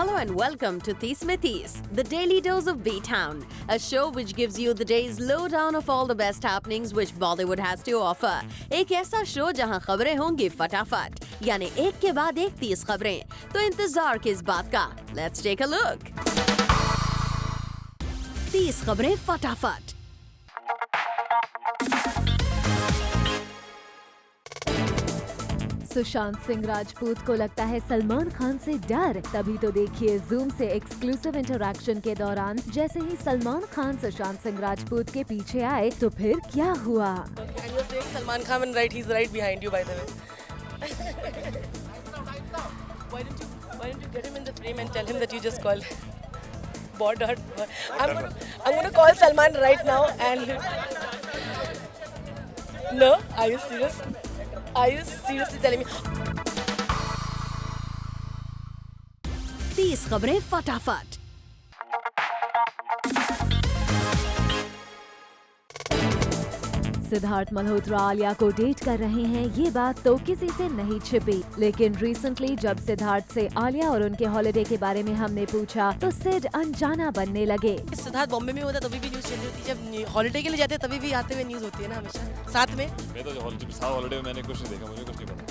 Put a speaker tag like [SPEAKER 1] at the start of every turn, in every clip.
[SPEAKER 1] Hello and welcome to Tees Mein Tees, the daily dose of B-Town, a show which gives you the day's lowdown of all the best happenings which Bollywood has to offer. एक ऐसा show जहां खबरें होंगी फटाफट, यानी एक के बाद एक 30 खबरें, तो इंतजार किस बात का? Let's take a look. 30 खबरें फटाफट.
[SPEAKER 2] सुशांत सिंह राजपूत को लगता है सलमान खान से डर, तभी तो देखिए जूम से एक्सक्लूसिव इंटरैक्शन के दौरान जैसे ही सलमान खान सुशांत सिंह राजपूत के पीछे आए तो फिर क्या हुआ?
[SPEAKER 3] And you're saying Salman Khan, right? He's right behind you, by the way. Why don't you get him in the frame and tell him that you just called? I'm gonna call Salman right now and. No, are you serious? Are you seriously telling me?
[SPEAKER 1] 30 खबरें फटाफट.
[SPEAKER 2] सिद्धार्थ मल्होत्रा आलिया को date कर रहे हैं, ये बात तो किसी से नहीं छिपी, लेकिन रिसेंटली जब सिद्धार्थ से आलिया और उनके हॉलिडे के बारे में हमने पूछा तो सिड अनजाना बनने लगे.
[SPEAKER 3] सिद्धार्थ बॉम्बे में होता तभी भी न्यूज चल रही होती है, जब हॉलिडे के लिए जाते हैं तभी भी आते हुए न्यूज होती है ना हमेशा साथ में.
[SPEAKER 4] मैं तो हॉलिडे में मैंने कुछ नहीं देखा, मुझे कुछ नहीं पता,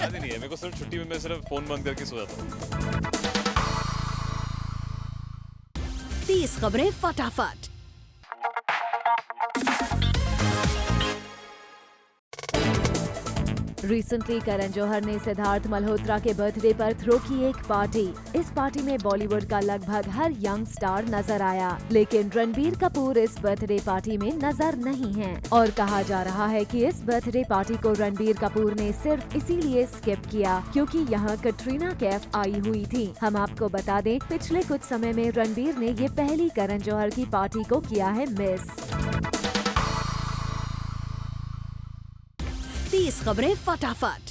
[SPEAKER 4] याद ही नहीं है मेरे को. सिर्फ छुट्टी में मैं सिर्फ फोन बंद करके सो जाता हूँ.
[SPEAKER 1] 30 खबरें फटाफट.
[SPEAKER 2] रिसेंटली करण जौहर ने सिद्धार्थ मल्होत्रा के बर्थडे पर थ्रो की एक पार्टी. इस पार्टी में बॉलीवुड का लगभग हर यंग स्टार नजर आया, लेकिन रणबीर कपूर इस बर्थडे पार्टी में नजर नहीं हैं और कहा जा रहा है कि इस बर्थडे पार्टी को रणबीर कपूर ने सिर्फ इसीलिए स्किप किया क्योंकि यहाँ कटरीना कैफ आई हुई थी. हम आपको बता दें, पिछले कुछ समय में रणबीर ने ये पहली करण जौहर की पार्टी को किया है मिस.
[SPEAKER 1] 30 खबरें फटाफट.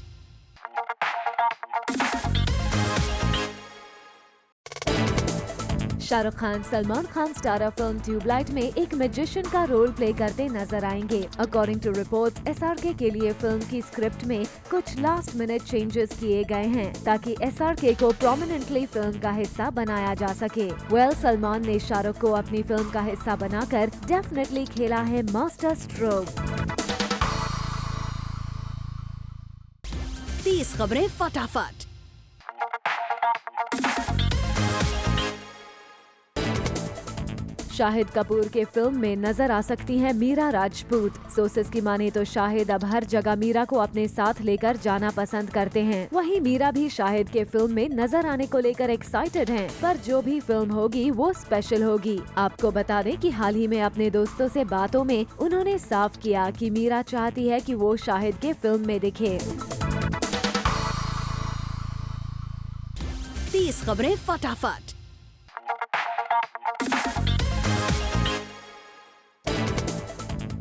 [SPEAKER 2] Shahrukh Khan Salman Khan starrer film Tubelight में एक मैजिशियन का रोल प्ले करते नजर आएंगे. अकॉर्डिंग टू रिपोर्ट्स, SRK के लिए फिल्म की स्क्रिप्ट में कुछ लास्ट मिनट चेंजेस किए गए हैं ताकि SRK को प्रोमिनेंटली फिल्म का हिस्सा बनाया जा सके. सलमान ने शाहरुख को अपनी फिल्म का हिस्सा बनाकर डेफिनेटली खेला है मास्टर स्ट्रोक.
[SPEAKER 1] 30 खबरें फटाफट.
[SPEAKER 2] शाहिद कपूर के फिल्म में नजर आ सकती हैं मीरा राजपूत. सोर्सेस की माने तो शाहिद अब हर जगह मीरा को अपने साथ लेकर जाना पसंद करते हैं. वहीं मीरा भी शाहिद के फिल्म में नजर आने को लेकर एक्साइटेड हैं, पर जो भी फिल्म होगी वो स्पेशल होगी. आपको बता दें कि हाल ही में अपने दोस्तों से बातों में उन्होंने साफ किया कि मीरा चाहती है कि वो शाहिद के फिल्म में दिखे.
[SPEAKER 1] 30 खबरें फटाफट.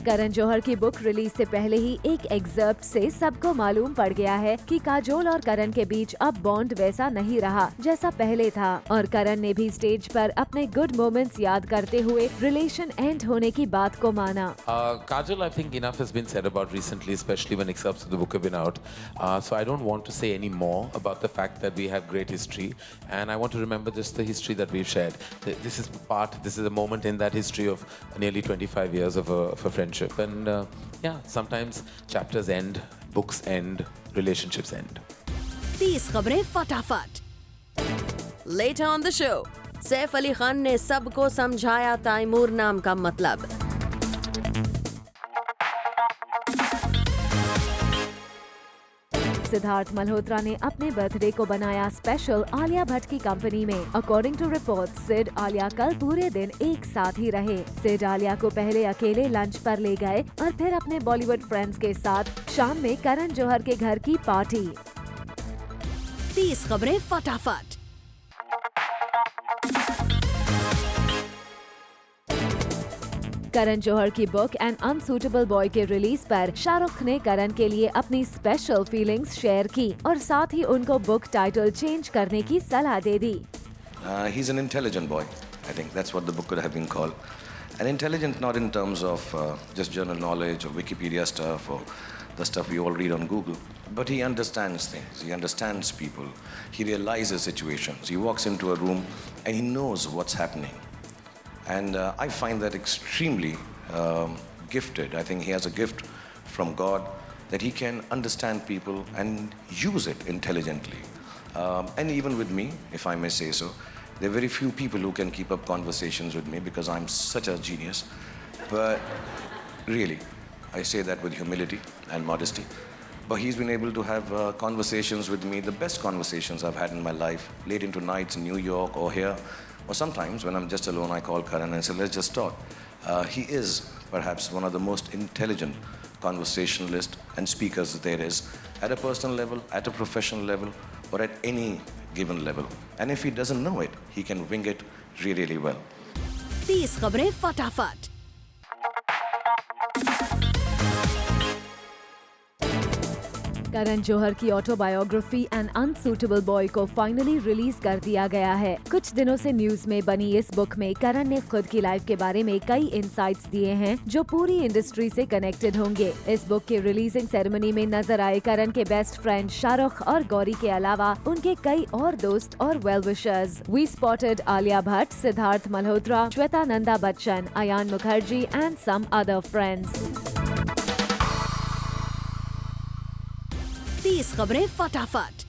[SPEAKER 2] करण जौहर की बुक रिलीज से पहले ही एक एग्जर्प्ट से सबको मालूम पड़ गया है कि काजोल और करण के बीच अब बॉन्ड वैसा नहीं रहा जैसा पहले था, और करण ने भी स्टेज पर अपने गुड मोमेंट्स याद करते हुए रिलेशन एंड होने की बात को माना.
[SPEAKER 5] Kajol, I think enough has been said about recently, especially when excerpts of the book have been out. So I don't want to say any more about the fact that we have great history, and I want to remember just the history that we've shared. This is a moment in that history of nearly 25 years of a friendship. And sometimes chapters end, books end, relationships end.
[SPEAKER 1] 30 खबरें फटाफट. Later on the show, Saif Ali Khan ने सबको समझाया तैमूर नाम का मतलब.
[SPEAKER 2] सिद्धार्थ मल्होत्रा ने अपने बर्थडे को बनाया स्पेशल आलिया भट्ट की कंपनी में. According to report, Sid Alia कल पूरे दिन एक साथ ही रहे. सिड आलिया को पहले अकेले लंच पर ले गए और फिर अपने बॉलीवुड फ्रेंड्स के साथ शाम में करण जौहर के घर की पार्टी.
[SPEAKER 1] 30 खबरें फटाफट.
[SPEAKER 2] करण जौहर की बुक एन अनसूटेबल बॉय के रिलीज पर शाहरुख ने करण के लिए अपनी स्पेशल फीलिंग्स शेयर की और साथ ही उनको बुक टाइटल चेंज करने की सलाह दे दी.
[SPEAKER 6] He's an intelligent boy. I think that's what the book could have been called. And intelligent not in terms of just general knowledge or Wikipedia stuff or the stuff we all read on Google. But he understands things, he understands people, he realizes situations. He walks into a room and he knows what's happening. And I find that extremely gifted. I think he has a gift from God that he can understand people and use it intelligently. And even with me, if I may say so, there are very few people who can keep up conversations with me because I'm such a genius. But really, I say that with humility and modesty. But he's been able to have conversations with me, the best conversations I've had in my life, late into nights in New York or here. Or sometimes when I'm just alone, I call Karan and say, let's just talk. He is perhaps one of the most intelligent conversationalists and speakers there is, at a personal level, at a professional level, or at any given level. And if he doesn't know it, he can wing it really, really well.
[SPEAKER 1] 30 खबरें फटाफट।
[SPEAKER 2] करण जौहर की autobiography and unsuitable boy को finally release कर दिया गया है। कुछ दिनों से न्यूज में बनी इस बुक में करण ने खुद की लाइफ के बारे में कई इनसाइट्स दिए हैं जो पूरी इंडस्ट्री से कनेक्टेड होंगे। इस बुक के रिलीजिंग सेरेमनी में नजर आए करण के बेस्ट फ्रेंड शाहरुख और गौरी के अलावा उनके कई और दोस्त और well wishers. We spotted Alia Bhatt, Sidharth Malhotra, Shweta Nanda Bachchan, Ayan Mukerji and some other friends.
[SPEAKER 1] 30 खबरें फटाफट।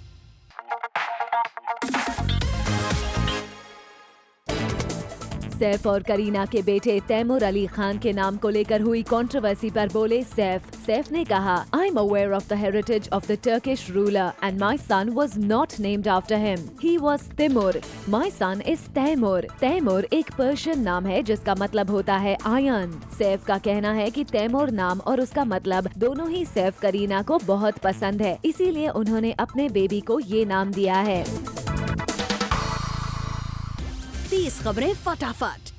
[SPEAKER 2] सैफ और करीना के बेटे तैमूर अली खान के नाम को लेकर हुई कंट्रोवर्सी पर बोले सैफ ने कहा, I am aware of the heritage of the Turkish ruler and my son was not named after him, he was Timur, my son is Taimur. Taimur एक पर्शियन नाम है जिसका मतलब होता है आयन। सैफ का कहना है कि तैमूर नाम और उसका मतलब दोनों ही सैफ करीना को बहुत पसंद है, इसीलिए उन्होंने अपने बेबी को ये नाम दिया है।
[SPEAKER 1] 30 खबरें फटाफट।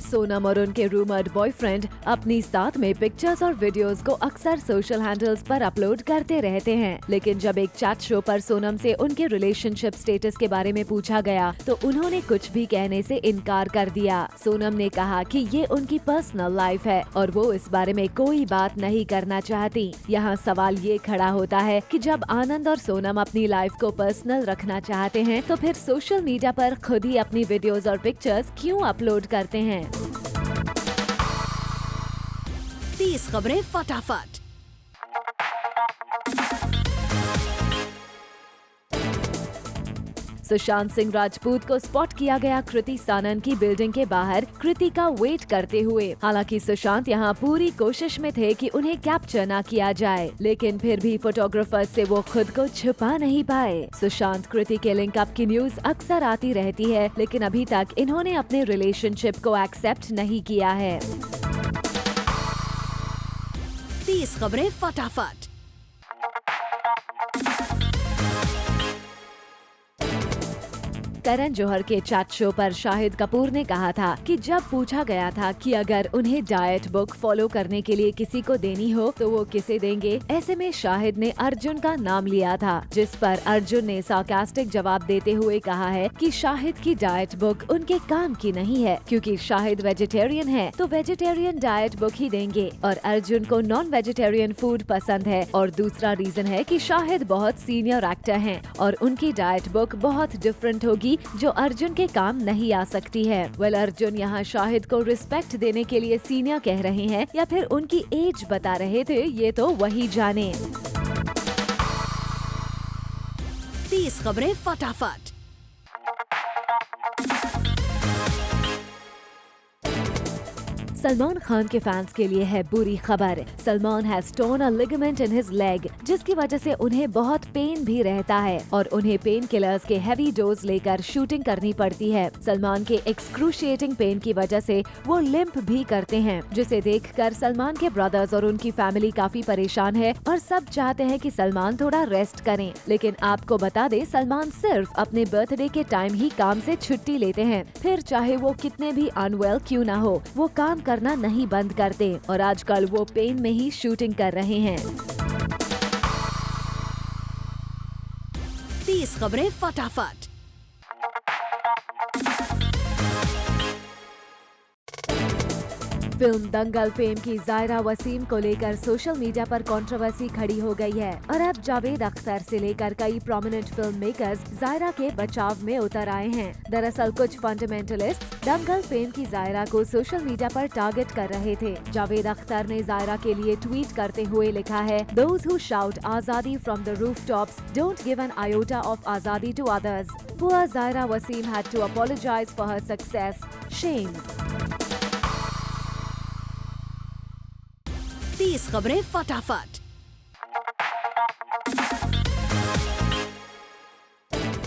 [SPEAKER 2] सोनम और उनके रूमर्ड बॉयफ्रेंड अपनी साथ में पिक्चर्स और वीडियोस को अक्सर सोशल हैंडल्स पर अपलोड करते रहते हैं, लेकिन जब एक चैट शो पर सोनम से उनके रिलेशनशिप स्टेटस के बारे में पूछा गया तो उन्होंने कुछ भी कहने से इनकार कर दिया। सोनम ने कहा कि ये उनकी पर्सनल लाइफ है और वो इस बारे में कोई बात नहीं करना चाहती। यहाँ सवाल ये खड़ा होता है कि जब आनंद और सोनम अपनी लाइफ को पर्सनल रखना चाहते हैं तो फिर सोशल मीडिया पर खुद ही अपनी वीडियोस और पिक्चर्स क्यों अपलोड करते हैं।
[SPEAKER 1] 30 खबरें फटाफट।
[SPEAKER 2] सुशांत सिंह राजपूत को स्पॉट किया गया कृति सानन की बिल्डिंग के बाहर कृति का वेट करते हुए। हालांकि सुशांत यहां पूरी कोशिश में थे कि उन्हें कैप्चर न किया जाए, लेकिन फिर भी फोटोग्राफर्स से वो खुद को छुपा नहीं पाए। सुशांत कृति के लिंकअप की न्यूज अक्सर आती रहती है, लेकिन अभी तक इन्होंने अपने रिलेशनशिप को एक्सेप्ट नहीं किया है।
[SPEAKER 1] 30 खबरें फटाफट।
[SPEAKER 2] करण जौहर के चैट शो पर शाहिद कपूर ने कहा था कि जब पूछा गया था कि अगर उन्हें डाइट बुक फॉलो करने के लिए किसी को देनी हो तो वो किसे देंगे, ऐसे में शाहिद ने अर्जुन का नाम लिया था, जिस पर अर्जुन ने सार्कास्टिक जवाब देते हुए कहा है कि शाहिद की डाइट बुक उनके काम की नहीं है, क्योंकि शाहिद वेजिटेरियन है तो वेजिटेरियन डाइट बुक ही देंगे और अर्जुन को नॉन वेजिटेरियन फूड पसंद है। और दूसरा रीजन है कि शाहिद बहुत सीनियर एक्टर हैं और उनकी डाइट बुक बहुत डिफरेंट होगी जो अर्जुन के काम नहीं आ सकती है। वेल, अर्जुन यहाँ शाहिद को रिस्पेक्ट देने के लिए सीनियर कह रहे हैं या फिर उनकी एज बता रहे थे, ये तो वही जाने।
[SPEAKER 1] 30 खबरें फटाफट।
[SPEAKER 2] सलमान खान के फैंस के लिए है बुरी खबर। Salman has torn a ligament in his leg, जिसकी वजह से उन्हें बहुत पेन भी रहता है और उन्हें पेन किलर्स के हेवी डोज लेकर शूटिंग करनी पड़ती है। सलमान के एक्सक्रूशिएटिंग पेन की वजह से वो लिम्प भी करते हैं, जिसे देखकर सलमान के ब्रदर्स और उनकी फैमिली काफी परेशान है और सब चाहते हैं कि सलमान थोड़ा रेस्ट करें। लेकिन आपको बता दे, सलमान सिर्फ अपने बर्थडे के टाइम ही काम से छुट्टी लेते हैं, फिर चाहे वो कितने भी अनवेल क्यों ना हो, वो काम करना नहीं बंद करते और आजकल वो पेन में ही शूटिंग कर रहे हैं।
[SPEAKER 1] 30 खबरें फटाफट।
[SPEAKER 2] फिल्म दंगल फेम की जायरा वसीम को लेकर सोशल मीडिया पर कंट्रोवर्सी खड़ी हो गई है और अब जावेद अख्तर से लेकर कई प्रोमिनेंट फिल्म मेकर्स जायरा के बचाव में उतर आए हैं। दरअसल कुछ फंडामेंटलिस्ट दंगल फेम की जायरा को सोशल मीडिया पर टारगेट कर रहे थे। जावेद अख्तर ने जायरा के लिए ट्वीट करते हुए लिखा है, "Those who shout आजादी from the rooftops don't give an iota of आजादी to others. Poor Zaira Wasim had to apologize for her success. Shame."
[SPEAKER 1] 30 खबरें फटाफट।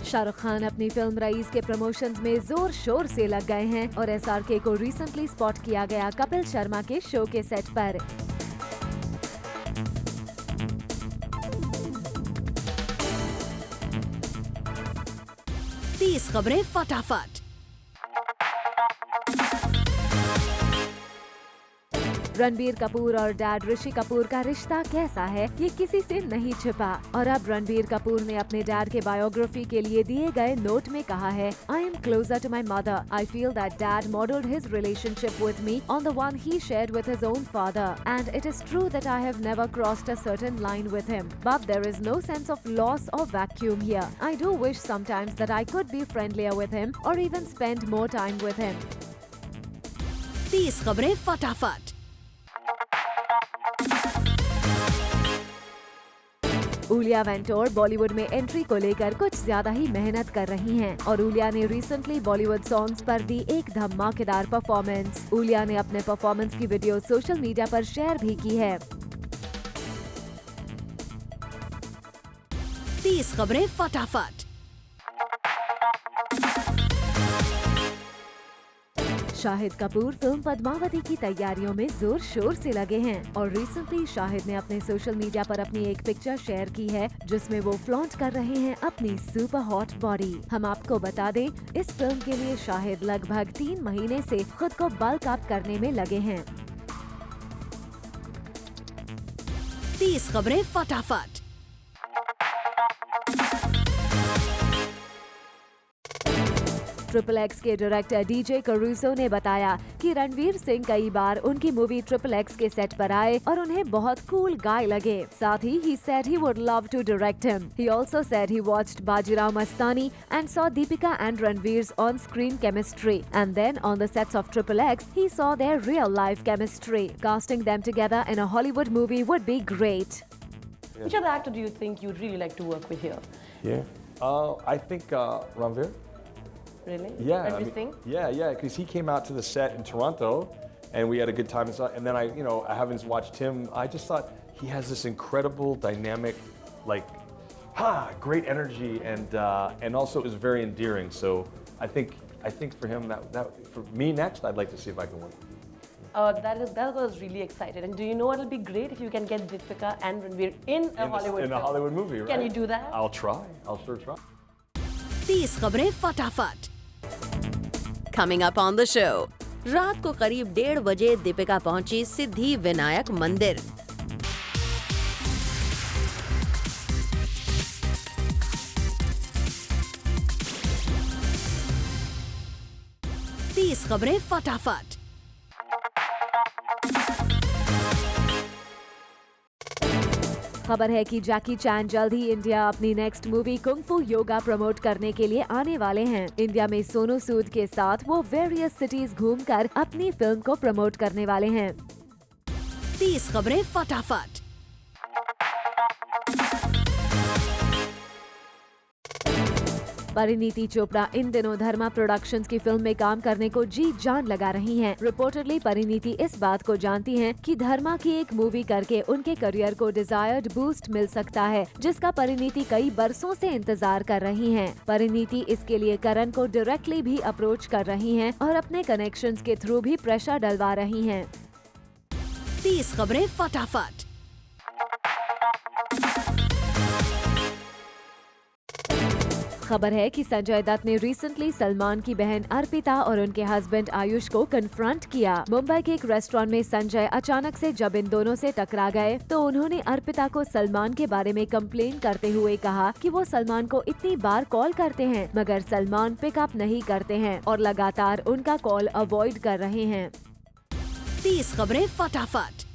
[SPEAKER 2] शाहरुख खान अपनी फिल्म रईस के प्रमोशंस में जोर शोर से लग गए हैं और SRK को रिसेंटली स्पॉट किया गया कपिल शर्मा के शो के सेट पर।
[SPEAKER 1] तीस खबरें फटाफट।
[SPEAKER 2] रणबीर कपूर और डैड ऋषि कपूर का रिश्ता कैसा है, ये किसी से नहीं छिपा और अब रणबीर कपूर ने अपने डैड के बायोग्राफी के लिए दिए गए नोट में कहा है, "I am closer to my mother. I feel that dad modeled his relationship with me on the one he shared with his own father. And it is true that I have never crossed a certain line with him. But there is no sense of loss or vacuum here. I do wish sometimes that I could be friendlier with him or even spend more time with him."
[SPEAKER 1] 30 खबरें फटाफट।
[SPEAKER 2] उलिया वेंटोर बॉलीवुड में entry को लेकर कुछ ज्यादा ही मेहनत कर रही हैं और उलिया ने रिसेंटली बॉलीवुड सॉन्ग्स पर दी एक धमाकेदार परफॉर्मेंस। उलिया ने अपने परफॉर्मेंस की वीडियो सोशल मीडिया पर शेयर भी की है।
[SPEAKER 1] 30 खबरें फटाफट।
[SPEAKER 2] शाहिद कपूर फिल्म पद्मावती की तैयारियों में जोर शोर से लगे हैं और रिसेंटली शाहिद ने अपने सोशल मीडिया पर अपनी एक पिक्चर शेयर की है जिसमें वो फ्लॉन्ट कर रहे हैं अपनी सुपर हॉट बॉडी। हम आपको बता दें, इस फिल्म के लिए शाहिद लगभग 3 महीने से खुद को बल्क अप करने में लगे हैं।
[SPEAKER 1] 30 खबरें फटाफट।
[SPEAKER 2] ट्रिपल एक्स के डायरेक्टर DJ करूसो ने बताया कि रणवीर सिंह कई बार उनकी मूवी ट्रिपल एक्स के सेट पर आए और उन्हें बहुत कूल गाय लगे। साथ ही he said he would love to direct him. He also said he watched Bajirao Mastani and saw Deepika and Ranveer's on-screen chemistry. And then on the sets of Triple X, he saw their real-life chemistry. Casting them together in a Hollywood movie would be great.
[SPEAKER 7] Which other actor do you think you'd really like to work with here?
[SPEAKER 8] Yeah. I think Ranveer.
[SPEAKER 7] Really?
[SPEAKER 8] Yeah.
[SPEAKER 7] Ranveer Singh?
[SPEAKER 8] Yeah, because he came out to the set in Toronto, and we had a good time. And then I haven't watched him. I just thought he has this incredible dynamic, great energy, and also is very endearing. So I think for him that for me next, I'd like to see if I can work.
[SPEAKER 7] That was really excited. And do you know what will be great if you can get Deepika and Ranveer in a Hollywood
[SPEAKER 8] in a
[SPEAKER 7] film?
[SPEAKER 8] Hollywood movie, right?
[SPEAKER 7] Can you do that?
[SPEAKER 8] I'll try. I'll sure try.
[SPEAKER 1] 30 खबरें फटाफट। Coming up on the show, रात को करीब 1:30 बजे दीपिका पहुंची सिद्धि विनायक मंदिर। तीस खबरें फटाफट।
[SPEAKER 2] खबर है कि जैकी चैन जल्द ही इंडिया अपनी नेक्स्ट मूवी कुंग फू योगा प्रमोट करने के लिए आने वाले हैं। इंडिया में सोनू सूद के साथ वो वेरियस सिटीज घूमकर अपनी फिल्म को प्रमोट करने वाले हैं।
[SPEAKER 1] 30 खबरें फटाफट।
[SPEAKER 2] परिणीति चोपड़ा इन दिनों धर्मा प्रोडक्शंस की फिल्म में काम करने को जी जान लगा रही हैं। रिपोर्टेडली परिणीति इस बात को जानती हैं कि धर्मा की एक मूवी करके उनके करियर को डिजायर्ड बूस्ट मिल सकता है, जिसका परिणीति कई बरसों से इंतजार कर रही हैं। परिणीति इसके लिए करण को डायरेक्टली भी अप्रोच कर रही हैं और अपने कनेक्शंस के थ्रू भी प्रेशर डलवा रही हैं।
[SPEAKER 1] 30 खबरें फटाफट।
[SPEAKER 2] खबर है कि संजय दत्त ने रिसेंटली सलमान की बहन अर्पिता और उनके हस्बैंड आयुष को कन्फ्रंट किया। मुंबई के एक रेस्टोरेंट में संजय अचानक से जब इन दोनों से टकरा गए तो उन्होंने अर्पिता को सलमान के बारे में कंप्लेन करते हुए कहा कि वो सलमान को इतनी बार कॉल करते हैं मगर सलमान पिकअप नहीं करते हैं और लगातार उनका कॉल अवॉइड कर रहे हैं।
[SPEAKER 1] 30 खबरें फटाफट।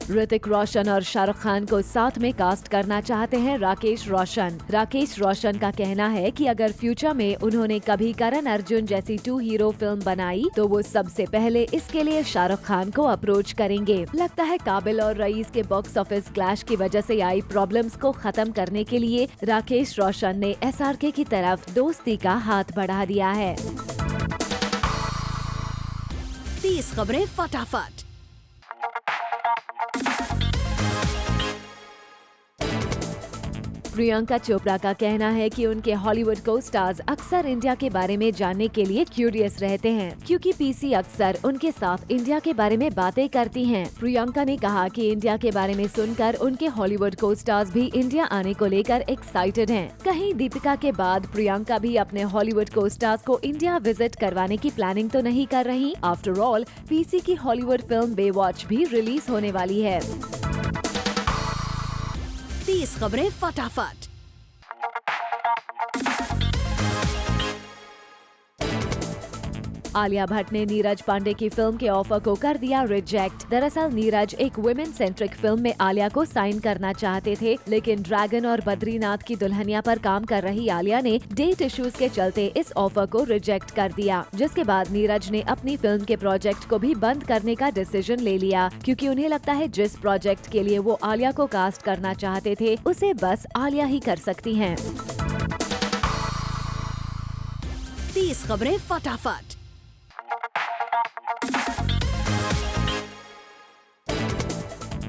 [SPEAKER 2] ऋतिक रोशन और शाहरुख खान को साथ में कास्ट करना चाहते हैं राकेश रोशन। राकेश रोशन का कहना है कि अगर फ्यूचर में उन्होंने कभी करण अर्जुन जैसी 2 हीरो फिल्म बनाई तो वो सबसे पहले इसके लिए शाहरुख खान को अप्रोच करेंगे। लगता है काबिल और रईस के बॉक्स ऑफिस क्लैश की वजह से आई प्रॉब्लम्स को खत्म करने के लिए राकेश रोशन ने SRK की तरफ दोस्ती का हाथ बढ़ा दिया है।
[SPEAKER 1] 30 खबरें फटाफट।
[SPEAKER 2] प्रियंका चोपड़ा का कहना है कि उनके हॉलीवुड को स्टार्स अक्सर इंडिया के बारे में जानने के लिए क्यूरियस रहते हैं, क्योंकि पीसी अक्सर उनके साथ इंडिया के बारे में बातें करती हैं। प्रियंका ने कहा कि इंडिया के बारे में सुनकर उनके हॉलीवुड को स्टार्स भी इंडिया आने को लेकर एक्साइटेड हैं। कहीं दीपिका के बाद प्रियंका भी अपने हॉलीवुड को स्टार्स को इंडिया विजिट करवाने की प्लानिंग तो नहीं कर रही। आफ्टर ऑल पीसी की हॉलीवुड फिल्म बेवॉच भी रिलीज होने वाली है।
[SPEAKER 1] 30 खबरें फटाफट।
[SPEAKER 2] आलिया भट्ट ने नीरज पांडे की फिल्म के ऑफर को कर दिया रिजेक्ट। दरअसल नीरज एक वुमेन सेंट्रिक फिल्म में आलिया को साइन करना चाहते थे, लेकिन ड्रैगन और बद्रीनाथ की दुल्हनिया पर काम कर रही आलिया ने डेट इश्यूज के चलते इस ऑफर को रिजेक्ट कर दिया, जिसके बाद नीरज ने अपनी फिल्म के प्रोजेक्ट को भी बंद करने का डिसीजन ले लिया, क्योंकि उन्हें लगता है जिस प्रोजेक्ट के लिए वो आलिया को कास्ट करना चाहते थे उसे बस आलिया ही कर सकती हैं।
[SPEAKER 1] 30 खबरें फटाफट।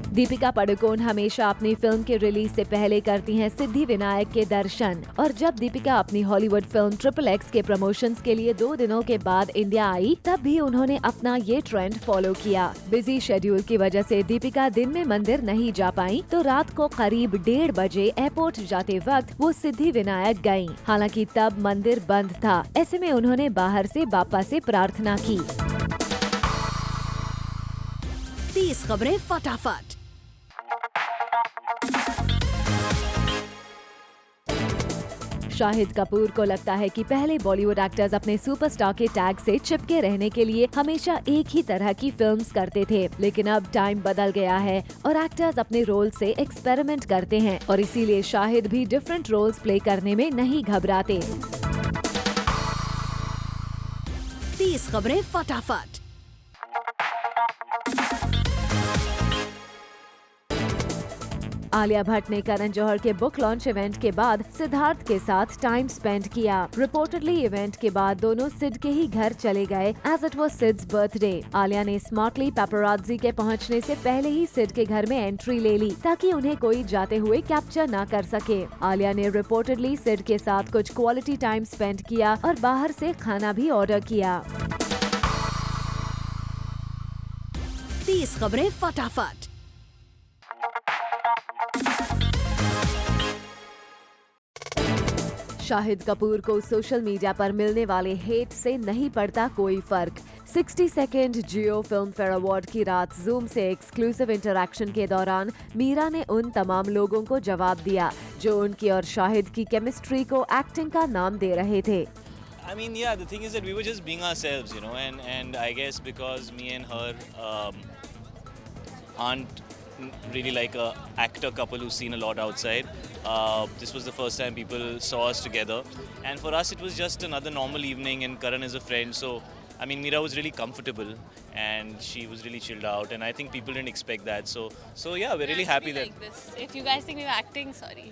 [SPEAKER 2] दीपिका पादुकोण हमेशा अपनी फिल्म के रिलीज से पहले करती हैं सिद्धि विनायक के दर्शन, और जब दीपिका अपनी हॉलीवुड फिल्म XXX के प्रमोशंस के लिए 2 दिनों के बाद इंडिया आई, तब भी उन्होंने अपना ये ट्रेंड फॉलो किया। बिजी शेड्यूल की वजह से दीपिका दिन में मंदिर नहीं जा पाई, तो रात को करीब 1:30 बजे एयरपोर्ट जाते वक्त वो सिद्धि विनायक गयी। हालांकि तब मंदिर बंद था, ऐसे में उन्होंने बाहर से बापा से प्रार्थना की।
[SPEAKER 1] 30 खबरें फटाफट।
[SPEAKER 2] शाहिद कपूर को लगता है कि पहले बॉलीवुड एक्टर्स अपने सुपरस्टार के टैग से चिपके रहने के लिए हमेशा एक ही तरह की फिल्म्स करते थे, लेकिन अब टाइम बदल गया है और एक्टर्स अपने रोल से एक्सपेरिमेंट करते हैं, और इसीलिए शाहिद भी डिफरेंट रोल्स प्ले करने में नहीं घबराते।
[SPEAKER 1] 30 खबरें फटाफट।
[SPEAKER 2] आलिया भट्ट ने करण जौहर के बुक लॉन्च इवेंट के बाद सिद्धार्थ के साथ टाइम स्पेंड किया। रिपोर्टेडली इवेंट के बाद दोनों सिड के ही घर चले गए, as it was Sid's birthday. Alia ने स्मार्टली पेपराजी के पहुंचने से पहले ही सिड के घर में एंट्री ले ली, ताकि उन्हें कोई जाते हुए कैप्चर ना कर सके। आलिया ने रिपोर्टेडली सिड के साथ कुछ क्वालिटी टाइम स्पेंड किया और बाहर से खाना भी ऑर्डर किया।
[SPEAKER 1] 30 खबरें फटाफट।
[SPEAKER 2] शाहिद कपूर को सोशल मीडिया पर मिलने वाले हेट से नहीं पड़ता कोई फर्क। 60 सेकेंड जियो फिल्म फेयर अवार्ड की रात जूम से एक्सक्लूसिव इंटरैक्शन के दौरान मीरा ने उन तमाम लोगों को जवाब दिया जो उनकी और शाहिद की केमिस्ट्री को एक्टिंग का नाम दे रहे थे।
[SPEAKER 9] I mean, yeah, the thing is that we were just being ourselves, you know, and I guess because me and her aren't really like a actor couple who's seen a lot outside. This was the first time people saw us together, and for us it was just another normal evening, and Karan is a friend, so I mean Meera was really comfortable and she was really chilled out, and I think people didn't expect that, so yeah, we're really happy that
[SPEAKER 10] like this. If you guys think we were acting, sorry.